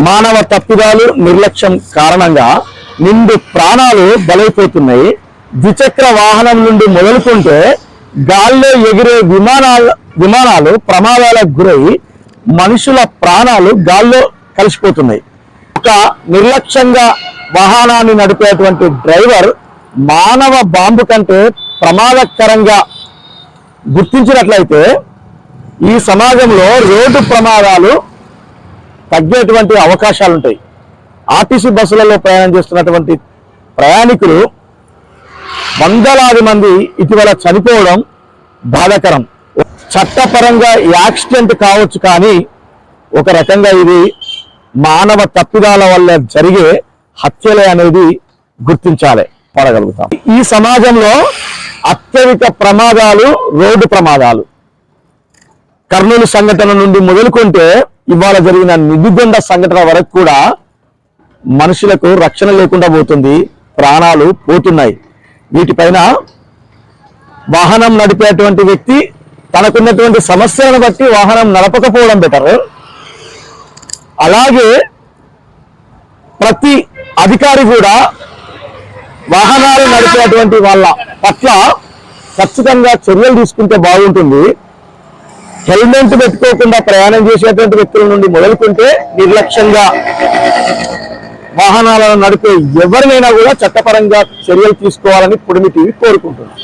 మానవ తప్పిదాలు నిర్లక్ష్యం కారణంగా నిండు ప్రాణాలు బలైపోతున్నాయి. ద్విచక్ర వాహనం నుండి మొదలుకుంటే గాల్లో ఎగిరే విమానాలు ప్రమాదాలకు గురై మనుషుల ప్రాణాలు గాల్లో కలిసిపోతున్నాయి. ఒక నిర్లక్ష్యంగా వాహనాన్ని నడిపేటువంటి డ్రైవర్ మానవ బాంబు కంటే ప్రమాదకరంగా గుర్తించినట్లయితే ఈ సమాజంలో రోడ్డు ప్రమాదాలు తగ్గేటువంటి అవకాశాలు ఉంటాయి. ఆర్టీసీ బస్సులలో ప్రయాణం చేస్తున్నటువంటి ప్రయాణికులు వందలాది మంది ఇటీవల చనిపోవడం బాధాకరం. చట్టపరంగా యాక్సిడెంట్ కావచ్చు, కానీ ఒక రకంగా ఇది మానవ తప్పిదాల వల్ల జరిగే హత్యలే అనేది గుర్తించాలి, పడగలుగుతాం. ఈ సమాజంలో అత్యధిక ప్రమాదాలు రోడ్డు ప్రమాదాలు. కర్నూలు సంఘటన నుండి మొదలుకుంటే ఇవాళ జరిగిన నిడిగొండ సంఘటన వరకు కూడా మనుషులకు రక్షణ లేకుండా పోతుంది, ప్రాణాలు పోతున్నాయి. వీటిపైన వాహనం నడిపేటువంటి వ్యక్తి తనకున్నటువంటి సమస్యలను బట్టి వాహనం నడపకపోవడం బెటర్. అలాగే ప్రతి అధికారి కూడా వాహనాలు నడిపేటువంటి వాళ్ళ పట్ల ఖచ్చితంగా చర్యలు తీసుకుంటే బాగుంటుంది. హెల్మెట్ పెట్టుకోకుండా ప్రయాణం చేసేటువంటి వ్యక్తుల నుండి మొదలుకుంటే నిర్లక్ష్యంగా వాహనాలను నడిపే ఎవరినైనా కూడా చట్టపరంగా చర్యలు తీసుకోవాలని పుడిమి టీవీ కోరుకుంటున్నాం.